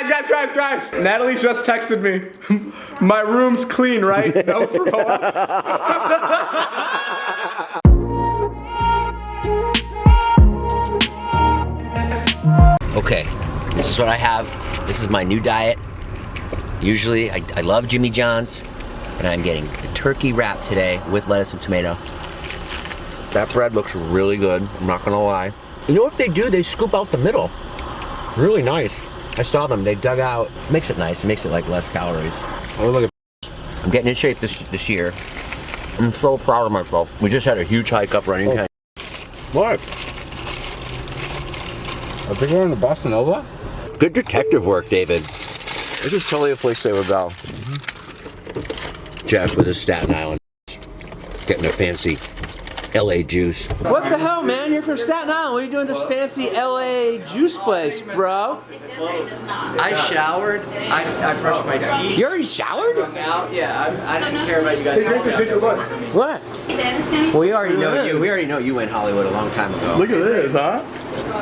Guys. Natalie just texted me. My room's clean, right? No throw up. Okay, this is what I have. This is my new diet. Usually, I love Jimmy John's, and I'm getting a turkey wrap today with lettuce and tomato. That bread looks really good, I'm not gonna lie. You know what they do? They scoop out the middle. Really nice. I saw them, they dug out. Makes it nice, it makes it like less calories. Oh, look at I'm getting in shape this year. I'm so proud of myself. We just had a huge hike up running. Oh. What? I think we're in the Boston Nova. Good detective work, David. This is totally a place they would go. Jeff with his Staten Island. Getting a fancy LA juice. What the hell, man? You're from Staten Island. What are you doing at this fancy LA juice place, bro? I showered. I brushed my teeth. You already showered? Yeah, I didn't care about you guys. Jason, look. What? Well, we already know you. We already know you went Hollywood a long time ago. Look at this, huh?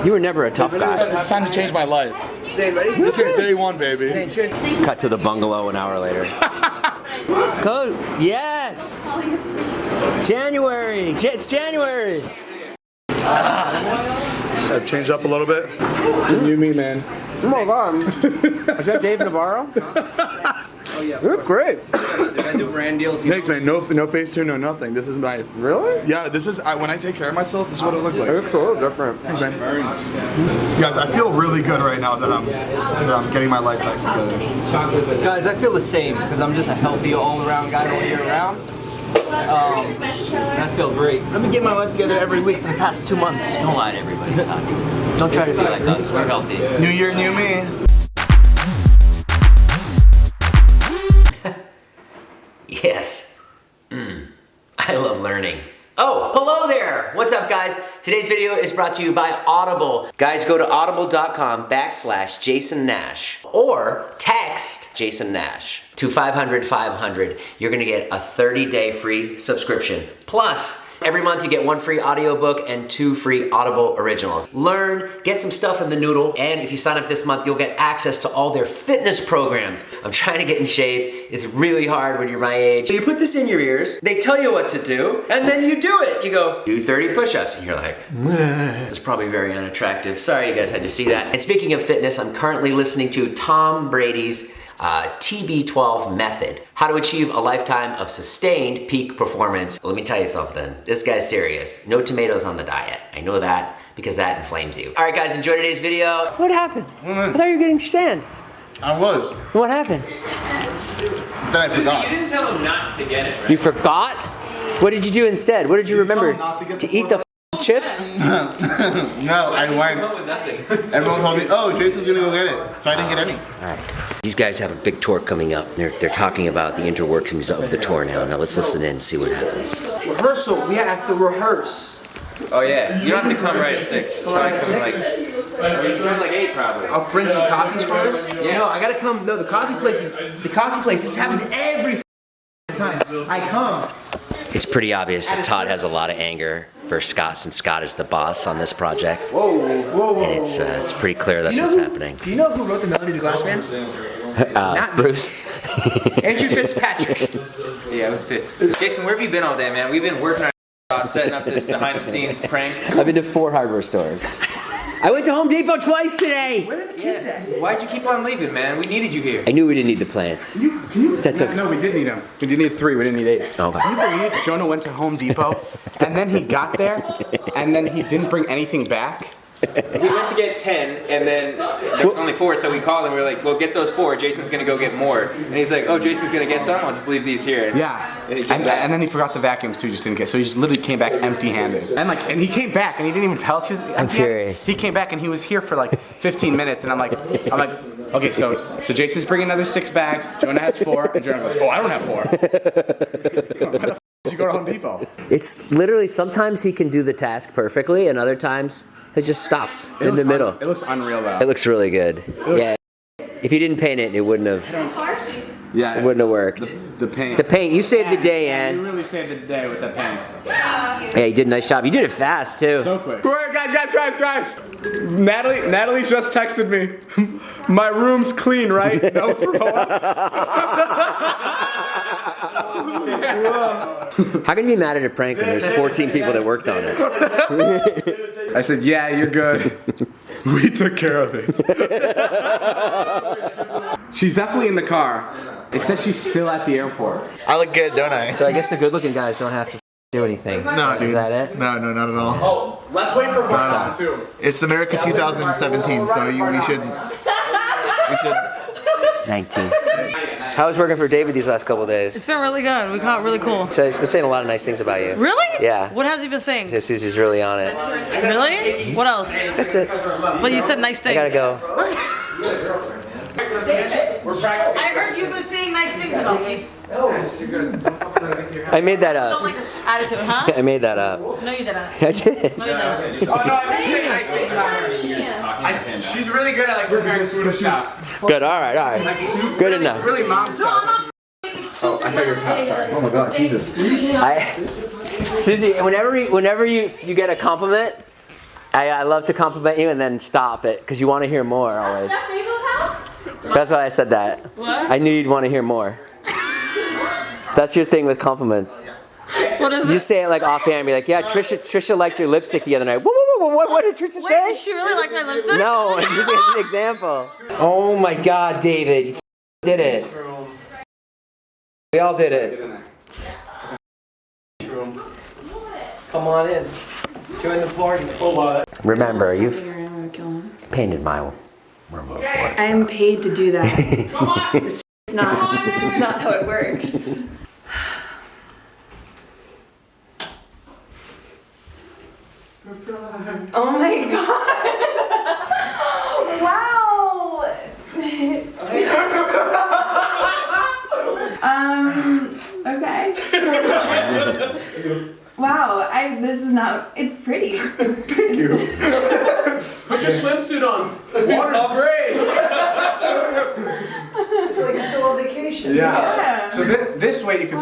You were never a tough guy. It's time to change my life. This is day one, baby. Cut to the bungalow an hour later. Code. Yes. January. It's January. I've changed up a little bit. It's a new me, man. Oh my God. Is that Dave Navarro? Oh yeah. You look great. Did I do brand deals? Thanks, man. No face tune, no nothing. This is my. Really? Yeah, this is when I take care of myself. This is what it looks like. It looks a little different. Thanks, man. Guys, I feel really good right now that I'm getting my life back together. Guys, I feel the same because I'm just a healthy all-around guy all year round. I feel great. I've been getting my life together every week for the past 2 months. Don't lie to everybody, Todd. Don't try to be like us. We're healthy. New year, new me. Yes. I love learning. Oh, hello there. What's up, guys? Today's video is brought to you by Audible. Guys, go to audible.com/Jason Nash or text Jason Nash to 500-500. You're gonna get a 30-day free subscription. Plus, every month you get 1 free audiobook and 2 free Audible originals. Learn, get some stuff in the noodle, and if you sign up this month, you'll get access to all their fitness programs. I'm trying to get in shape. It's really hard when you're my age. So you put this in your ears, they tell you what to do, and then you do it. You go, do 30 push-ups, and you're like, it's probably very unattractive. Sorry you guys had to see that. And speaking of fitness, I'm currently listening to Tom Brady's TB12 method. How to achieve a lifetime of sustained peak performance. Let me tell you something. This guy's serious. No tomatoes on the diet. I know that because that inflames you. All right, guys, enjoy today's video. What happened? I thought you were getting sand. I was. What happened? Then I forgot. You didn't tell him not to get it, right? You forgot? What did you do instead? What did you remember? To eat the chips? No, I went. Everyone told me, oh, Jason's gonna go get it. So I didn't get any. All right. These guys have a big tour coming up. They're talking about the interworkings of the tour now. Now let's listen in and see what happens. Rehearsal. We have to rehearse. Oh yeah. You don't have to come right at 6. Probably come like 8 probably. I'll bring some coffees for us. Yeah. No, I gotta come. No, the coffee place. This happens every time. I come. It's pretty obvious that Todd has a lot of anger for Scott, since Scott is the boss on this project. Whoa. And it's pretty clear that's what's happening. Do you know who wrote the melody to Glass Man? Not Bruce. Andrew Fitzpatrick. Yeah, it was Fitz. Jason, where have you been all day, man? We've been working on setting up this behind-the-scenes prank. I've been to 4 hardware stores. I went to Home Depot twice today. Where are the kids at? Why'd you keep on leaving, man? We needed you here. I knew we didn't need the plants. That's okay. No, we did need them. We did need 3. We didn't need 8. Okay. Can you believe Jonah went to Home Depot and then he got there and then he didn't bring anything back? He went to get 10, and then there was only 4, so we called him. We were like, well, get those 4. Jason's going to go get more. And he's like, oh, Jason's going to get some? I'll just leave these here. Yeah. And then he forgot the vacuums too, just didn't get. So he just literally came back empty-handed. And he came back and he didn't even tell us he was I'm furious. He came back and he was here for like 15 minutes and I'm like, okay, so Jason's bringing another 6 bags. Jonah has 4, and Jonah goes, oh, I don't have 4. Why the f did you go to Home Depot? It's literally, sometimes he can do the task perfectly, and other times it just stops in the middle. It looks unreal though. It looks really good. Yeah. If you didn't paint it, it wouldn't have. Yeah, it wouldn't have worked. The paint. The paint. You saved the day, Ann. You really saved the day with the paint. Yeah, you did a nice job. You did it fast too. So quick. Guys. Natalie just texted me. My room's clean, right? No throw up. How can you be mad at a prank when there's 14 people that worked on it? I said, yeah, you're good. We took care of it. She's definitely in the car. It says she's still at the airport. I look good, don't I? So I guess the good-looking guys don't have to do anything. No, dude. Is that it? No, not at all. Oh, let's wait for Boston too. It's America 2017, so we should. 19. How was working for David these last couple of days? It's been really good. We caught really cool. So he's been saying a lot of nice things about you. Really? Yeah. What has he been saying? Just he's really on it. Really? What else? That's it. But you said nice things. I gotta go. I heard you've been saying nice things about me. I made that Don't up. like this attitude, huh? I made that up. No, you didn't. I did. No, you didn't. Oh no, I've been saying nice things about her. She's really good at like preparing food and stuff. Good. All right. Good enough. Really mom stuff. Oh, I thought you were top. Sorry. Oh my God, Jesus. Susie, whenever you get a compliment, I love to compliment you and then stop it because you want to hear more always. That's why I said that. What? I knew you'd want to hear more. That's your thing with compliments. What is You it? say it like offhand and be like, yeah, Trisha liked your lipstick the other night. What did Trisha Wait, say? did she really like my lipstick? No, I'm using it as an example. Oh my God, David, you did it. We all did it. Come on in. Join the party. Remember, you've painted my room before. So. I'm paid to do that. This is not how it works. Oh my god! Wow! Okay. Wow, this is not, it's pretty. Thank you. Put your swimsuit on. Water's great. It's like you're still on vacation. Yeah. So this way you can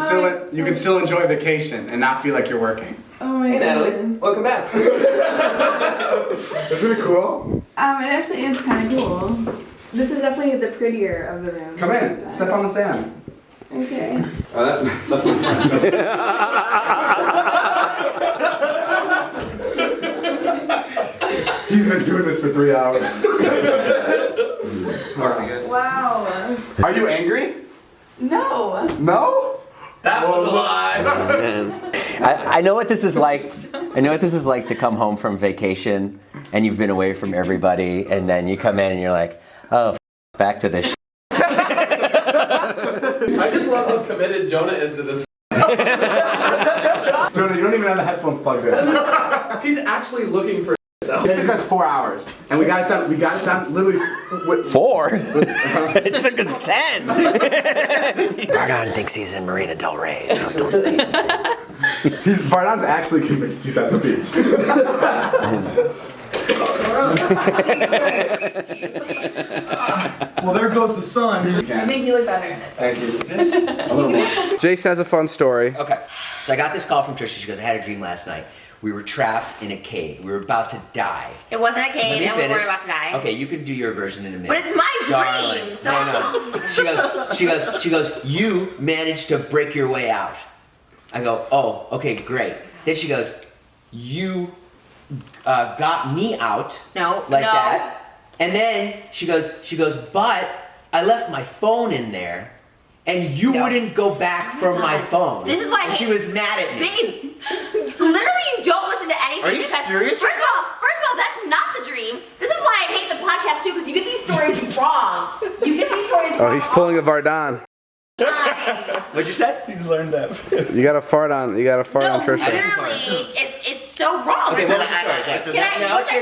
still enjoy vacation and not feel like you're working. Oh my god. Welcome back. Isn't it cool? It actually is kind of cool. This is definitely the prettier of the rooms. Come in. Step on the sand. Okay. Oh, that's my friend. He's been doing this for 3 hours. Wow. Are you angry? No. No? That was a lie. I know what this is like. I know what this is like to come home from vacation and you've been away from everybody, and then you come in and you're like, oh, back to this. I just love how committed Jonah is to this. Jonah, you don't even have the headphones plugged in. He's actually looking for. This took us 4 hours, and we got it done. We got it done literally. 4? It took us 10. Vardon thinks he's in Marina Del Rey. So don't say anything. Vardon's actually convinced he's at the beach. Well, there goes the sun. I think you look better in it. Thank you. Jace has a fun story. Okay. So I got this call from Trisha. She goes, I had a dream last night. We were trapped in a cave. We were about to die. It wasn't a cave, and we weren't about to die. Okay, you can do your version in a minute. But it's my Darling. dream, so. No. She goes, you managed to break your way out. I go, oh, okay, great. Then she goes, you got me out. No, like no. that. And then she goes, but I left my phone in there, and you wouldn't go back for my phone. This is why she was mad at me. Babe, literally you don't listen to anything. Are you because, serious? First of all, that's not the dream. This is why I hate the podcast too, because you get these stories wrong. You get these stories wrong. Oh, he's pulling a Vardon. What'd you say? He's learned that. You got a fart on. You got a fart on No, Trisha. literally, it's so wrong. Okay, It's what was the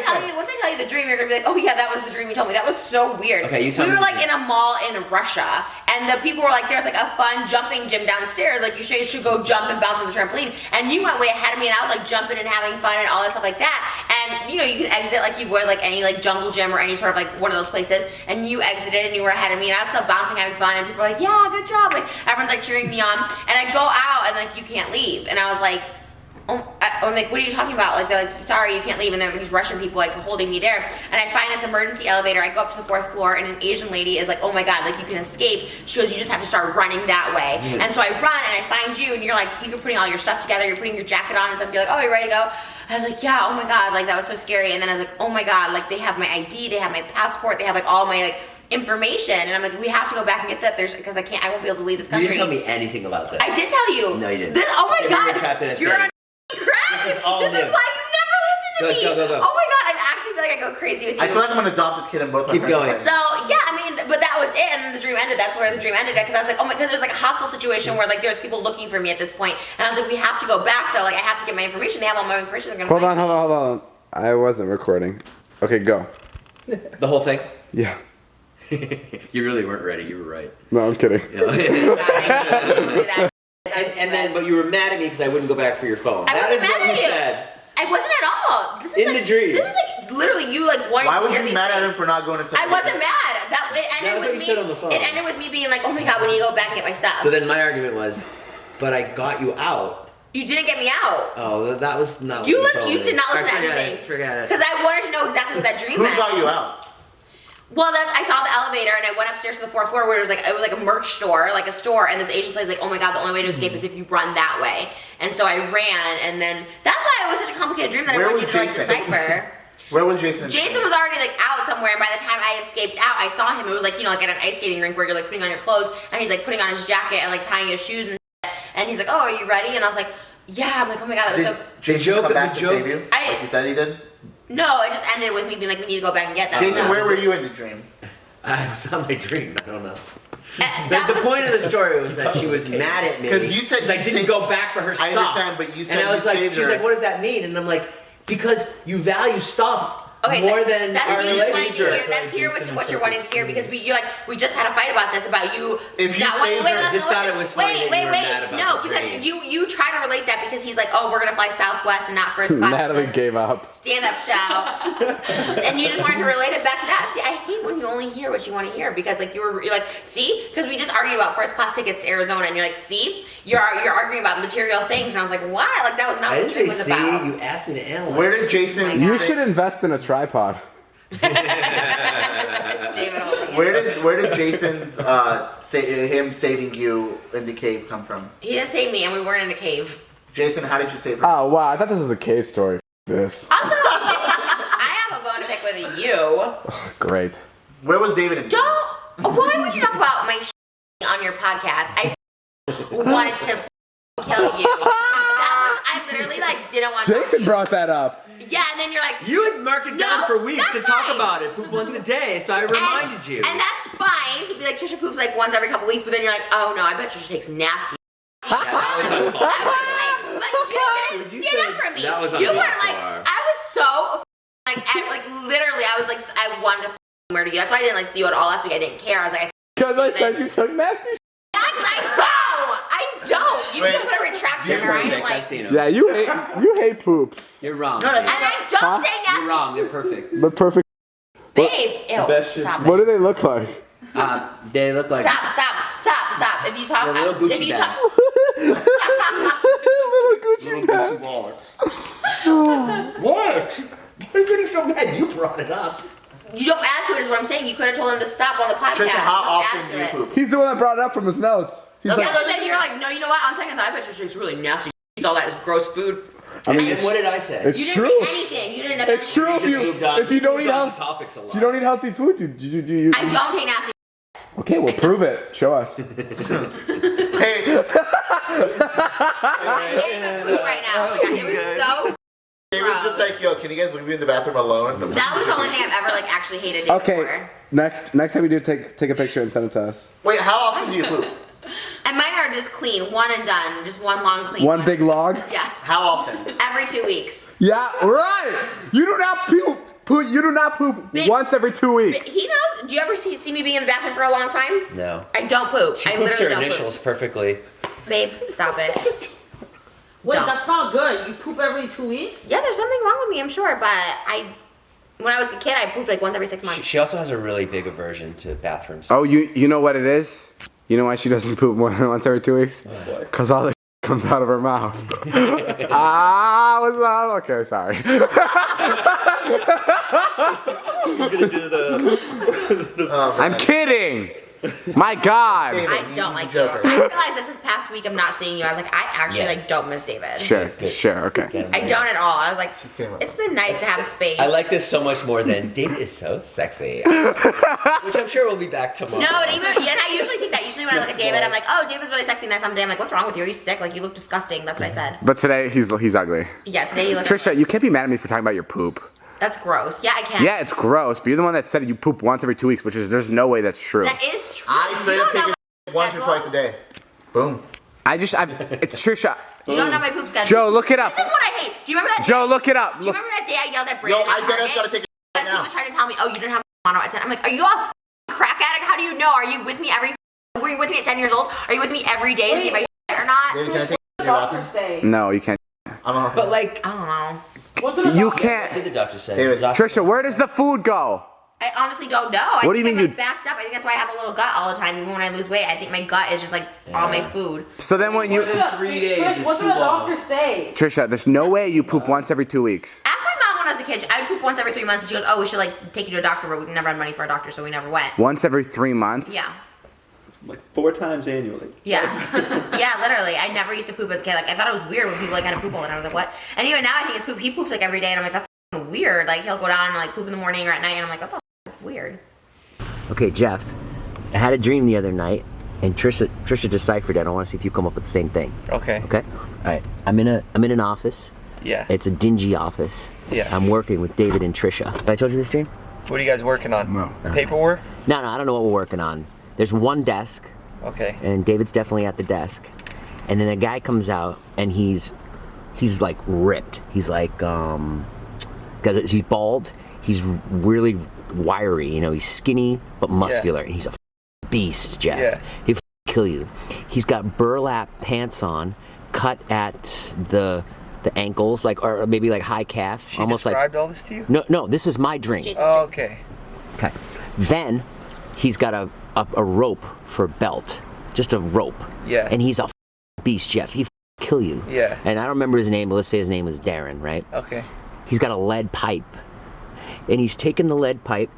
story? once I tell you the dream, you're gonna be like, oh yeah, that was the dream you told me. That was so weird. Okay, you tell me We were the like in a mall in Russia, and the people were like, there's like a fun jumping gym downstairs. Like you should go jump and bounce on the trampoline. And you went way ahead of me, and I was like jumping and having fun and all that stuff like that. And you know, you can exit like you would like any like jungle gym or any sort of like one of those places. And you exited, and you were ahead of me, and I was still bouncing, having fun. And people were like, yeah, good job. Like everyone's like cheering me on. And I go out, and like you can't leave. And I was like, oh, I'm like, what are you talking about? Like, they're like, sorry, you can't leave. And then these Russian people like holding me there. And I find this emergency elevator. I go up to the 4th floor, and an Asian lady is like, oh my God, like you can escape. She goes, you just have to start running that way. And so I run, and I find you, and you're like, you're putting all your stuff together. You're putting your jacket on and stuff. You're like, oh, you ready to go? I was like, yeah, oh my God, like that was so scary. And then I was like, oh my God, like they have my ID, they have my passport, they have like all my like information. And I'm like, we have to go back and get that. Because I won't be able to leave this country. You didn't tell me anything about this. I did tell you. No, you didn't. Oh my God, you're on crack. This is all This new. is why you never listen to me. Go. Oh my God, I actually feel like I go crazy with you. I feel like I'm an adopted kid in both my Keep going. parents' So yeah, I mean, but that was it, and then the dream ended. That's where the dream ended, because I was like, oh my, because it was like a hostile situation where like there's people looking for me at this point, and I was like, we have to go back though. Like I have to get my information. They have all my information. They're gonna Hold find on, me. hold on. I wasn't recording. Okay, go. The whole thing? Yeah. You really weren't ready. You were right. No, I'm kidding. And then, but you were mad at me because I wouldn't go back for your phone. I That wasn't is what mad you at you. said. I wasn't at all. This is In like, the dream. This is like literally you like wanting Why to would hear you be these mad at things. him for not going to I wasn't mad. It That ended was what with you me. said on the phone. It ended with me being like, oh my God, we need to go back and get my stuff. So then my argument was, but I got you out. You didn't get me out. Oh, that was not. You what listen. told You me. did not listen to Forget anything. it. Forget it. Because I wanted to know exactly what that dream Who meant. got you out? Well, I saw the elevator, and I went upstairs to the 4th floor where it was like a merch store, like a store, and this Asian lady's like, oh my God, the only way to escape is if you run that way. And so I ran, and then that's why it was such a complicated dream that Where I wanted was you to like Jason? decipher. Where was Jason? Jason was already like out somewhere, and by the time I escaped out, I saw him. It was like, you know, like at an ice skating rink where you're like putting on your clothes, and he's like putting on his jacket and like tying his shoes and shit. And he's like, oh, are you ready? And I was like, yeah. I'm like, oh my God, that was Did so. Jason come back to save you? I- Like you said he did? No, it just ended with me being like, we need to go back and get that Jason, stuff. where were you in the dream? I was on my dream. I don't know. That The was- point of the story was that she was mad at me 'Cause you said I you didn't saved- go back for her stuff. I understand, but you said and I was you like, saved she's her. like, what does that mean? And I'm like, because you value stuff more than that's our you just wanted to relationship. hear. That's here what you're wanting to hear, because we just had a fight about this, about you. If you not saved wait, her, listen, just thought it was funny that you were mad about No, the because dream. you try to relate that because he's like, oh, we're gonna fly Southwest and not first class. Natalie gave up. Stand-up show, and you just wanted to relate it back to that. See, I hate when you only hear what you want to hear, because like you're like, see, because we just argued about first class tickets to Arizona, and you're like, see, you're arguing about material things, and I was like, why? Like that was not I what the didn't dream say was see, about. you asked me to analyze. Where did Jason? You should invest in a tripod. David holding it. Where did Jason's him saving you in the cave come from? He didn't save me, and we weren't in a cave. Jason, how did you save her? Oh wow, I thought this was a cave story. This. Also, I have a bone to pick with you. Great. Where was David in the Don't. Why would you talk about my on your podcast? I wanted to kill you. I literally like didn't want. Jason brought that up. Yeah, and then you're like, You had marked it down No, for weeks to that's talk fine. about it. Poop once a day, so I reminded you. And that's fine to be like Trisha poops like once every couple weeks, but then you're like, oh no, I bet Trisha takes nasty. Yeah, that was uncalled for. But you didn't stand up for me. That was You were uncalled like, for. I was so like literally, I was like, I wanted to murder you. That's why I didn't like see you at all last week. I didn't care. I was like, Because I said you took nasty. I don't. You Wait. can put a retraction or I'm Perfect, I've like, seen them. Yeah, you hate poops. You're wrong. No, and I don't Huh? say nasty. You're wrong. They're perfect. But perfect. Babe, ew, best shit- stop What it. do they look like? They look like Stop. If you talk, they're little if Gucci you bags. Little Gucci bag. wallets. What? Why are you getting so mad? You brought it up. You don't add to it, is what I'm saying. You could have told him to stop on the podcast. Trisha, how Don't often add do to you it. poop? He's the one that brought it up from his notes. He's Yeah, like, but then you're like, no, you know what? On second thought, I bet your shit's really nasty. Eats all that is gross food. I mean, And it's, what did I say? it's You didn't true. say anything. You didn't. It's true if you don't eat healthy. topics a lot. If you don't eat healthy food, you I don't take nasty. Okay, well prove it. Show us. Hey, I can't even poop right now. Oh my God, it was so. it was just like, yo, can you guys leave me in the bathroom alone? That was the only thing I've ever like actually hated doing Okay, before. next time we do, take a picture and send it to us. Wait, how often do you poop? And mine are just clean, one and done, just one long clean. One big log. Yeah, How often? every 2 weeks. Yeah, right. You do not poop. You do not poop Babe, once every 2 weeks. He knows. Do you ever see me being in the bathroom for a long time? No. I don't poop. She I poops her literally don't initials perfectly. poop. Babe, stop it. Wait, Don't. that's not good. You poop every 2 weeks? Yeah, there's something wrong with me, I'm sure, but when I was a kid, I pooped like once every 6 months. She also has a really big aversion to bathrooms. Oh, you know what it is? You know why she doesn't poop more than once every 2 weeks? Because all the comes out of her mouth. Ah, what's that? Okay, sorry. I'm kidding. My God. I don't like you. I realized this past week of not seeing you. I was like, I actually like don't miss David. Sure, okay. I don't at all. I was like, it's been nice to have space. I like this so much more than David is so sexy. Which I'm sure we'll be back tomorrow. No, and I usually think that. Usually when I look at David, I'm like, oh, David's really sexy. And then someday I'm like, what's wrong with you? Are you sick? Like, you look disgusting. That's what I said. But today, he's ugly. Yeah, today you look Trisha, you can't be mad at me for talking about your poop. That's gross. Yeah, I can. Yeah, it's gross, but you're the one that said you poop once every 2 weeks, which is, there's no way that's true. That is true. I straight up take it once or twice a day. Boom. Trisha. You don't know my poop schedule. Joe, look it up. This is what I hate. Do you remember that? Joe, look it up. Do you remember that day I yelled at Brandon? Yo, I just gotta take it right Because he now. was trying to tell me, oh, you didn't have mono at 10. I'm like, are you a crack addict? How do you know? Are you with me were you with me at 10 years old? Are you with me every day to see if I or not? David, can I take What did the your doctor bathroom? say? No, you can't. But like, I don't know. What did the You doctor what did can't. the doctor say? David. The doctor- Trisha, where does the food go? I honestly don't know. What do you mean I'm you- like backed up? I think that's why I have a little gut all the time. Even when I lose weight, I think my gut is just like all my food. So then when you... What did 3 days is what too did the long. doctor say? Trisha, there's no way you poop once every 2 weeks. Ask my mom when I was a kid. I would poop once every 3 months. And she goes, oh, we should like take you to a doctor, but we never had money for a doctor, so we never went. Once every 3 months? Yeah. Like 4 times annually. Yeah. Yeah, literally. I never used to poop as a kid. Like, I thought it was weird when people like had to poop all the time. I was like, what? And even now I think it's poop. He poops like every day, and I'm like, that's weird. Like, he'll go down and like poop in the morning or at night, and I'm like, what the f***? It's weird. Okay, Jeff, I had a dream the other night, and Trisha deciphered it. I want to see if you come up with the same thing. Okay. Okay? All right. I'm in an office. Yeah. It's a dingy office. Yeah. I'm working with David and Trisha. Have I told you this dream? What are you guys working on? No. Paperwork? No, I don't know what we're working on. There's one desk, Okay. and David's definitely at the desk. And then a guy comes out, and he's like ripped. He's like, he's bald. He's really wiry, you know, he's skinny but muscular, and he's a beast, Jeff. Yeah. He'll kill you. He's got burlap pants on, cut at the ankles, like, or maybe like high calf, She almost like. described all this to you? No, this is my dream. Oh, okay. Okay. Then he's got a rope for a belt, just a rope. Yeah. And he's a beast, Jeff. He'll kill you. Yeah. And I don't remember his name, but let's say his name was Darren, right? Okay. He's got a lead pipe. And he's taking the lead pipe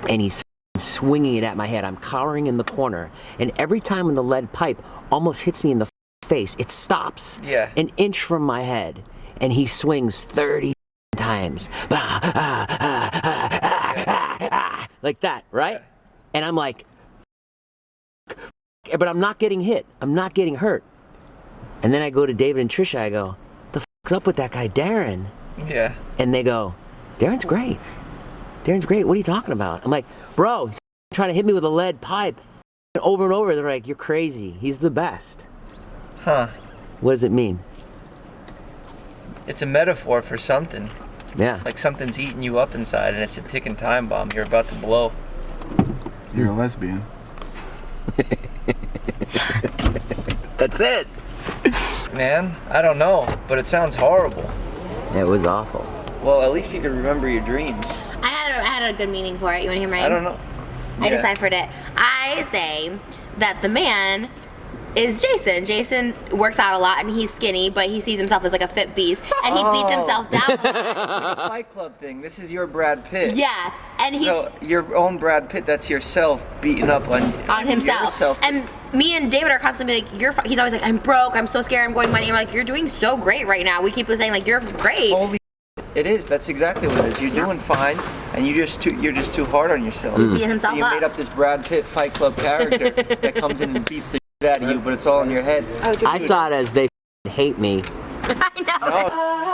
and he's swinging it at my head. I'm cowering in the corner. And every time when the lead pipe almost hits me in the face, it stops Yeah. an inch from my head. And he swings 30 times. Like that, right? And I'm like, but I'm not getting hit. I'm not getting hurt. And then I go to David and Trisha. I go, the fuck's up with that guy, Darren? Yeah. And they go, Darren's great. Darren's great. What are you talking about? I'm like, bro, he's trying to hit me with a lead pipe. And over, they're like, you're crazy. He's the best. Huh. What does it mean? It's a metaphor for something. Yeah. Like something's eating you up inside and it's a ticking time bomb. You're about to blow. You're a lesbian. That's it. Man, I don't know, but it sounds horrible. It was awful. Well, at least you can remember your dreams. I had a good meaning for it. You want to hear mine? I don't know. I Yeah. deciphered it. I say that the man is Jason. Jason works out a lot and he's skinny, but he sees himself as like a fit beast, and he beats himself down. It's like a Fight Club thing. This is your Brad Pitt. Yeah, and he's So your own Brad Pitt, that's yourself beating up on himself. yourself. And me and David are constantly like, he's always like, I'm broke, I'm so scared, I'm going money. I'm like, you're doing so great right now. We keep saying like, you're great. Holy it is. That's exactly what it is. You're doing fine, and you're just too hard on yourself. He's beating himself so you up. made up this Brad Pitt Fight Club character that comes in and beats the shit out of you, but it's all in your head. I saw it as they hate me. I know.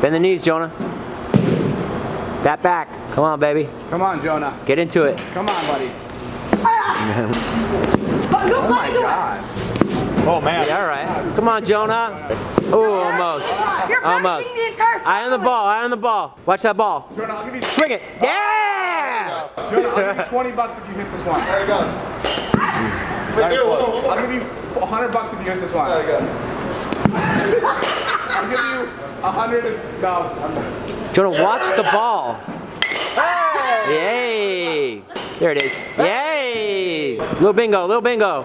Bend the knees, Jonah. That back. Come on, baby. Come on, Jonah. Get into it. Come on, buddy. Oh my god. Oh, man. Yeah, all right. Come on, Jonah. Oh, almost. You're Almost. punishing the entire Eye on the ball. Eye on the ball. Watch that ball. Jonah, I'll give you Swing it. Yeah! Jonah, I'll give you $20 if you hit this one. There you go. Not even close. I'll give you $100 if you hit this one. I'll give you 100. No. Do you want to watch the ball? Yay! There it is. Yay! Little bingo, little bingo.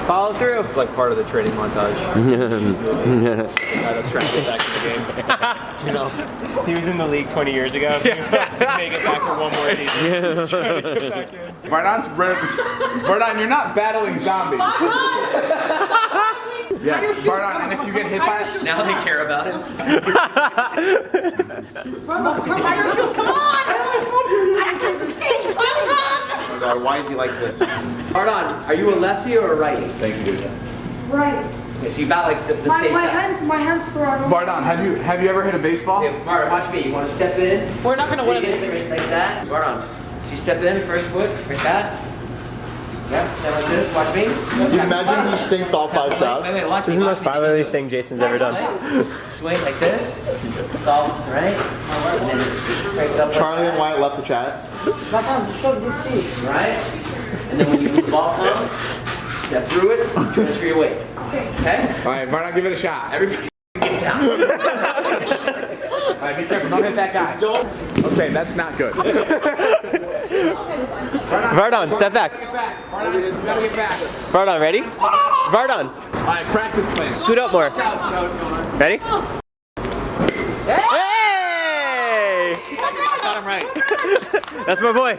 Follow through. It's like part of the training montage. That's trying to get back in the game. You know, He was in the league 20 years ago. He wants to make it back for one more season. He's trying to get back in. Vardon, you're not battling zombies. Yeah, Vardon, and if you get hit by it, Now they care about him. Come on! I can just stay. oh my God, why is he like this? Vardon, are you a lefty or a righty? thank you, dude. Right. Okay, so you bat like the safe side. My hands throw. Vardon, have you ever hit a baseball? Okay, Vardon, watch me. You want to step in? We're not gonna Dig in like that. Vardon, so you step in, first foot, like that. Yeah, stand like this. Watch me. You imagine he sinks all 5 shots? Wait, watch This is me. the most fatherly thing Jason's ever done. Swing like this. It's all right. And then break it up. Charlie and Wyatt left the chat. Right? And then when the ball comes, step through it, transfer your weight. Okay? All right, Vardon, give it a shot. Everybody get down. All right, be careful. Don't hit that guy. Okay, that's not good. Vardon, step back. Vardon, you gotta get back. Vardon, ready? Vardon, All right, practice swing. scoot up more. Ready? Hey! Got him right. That's my boy.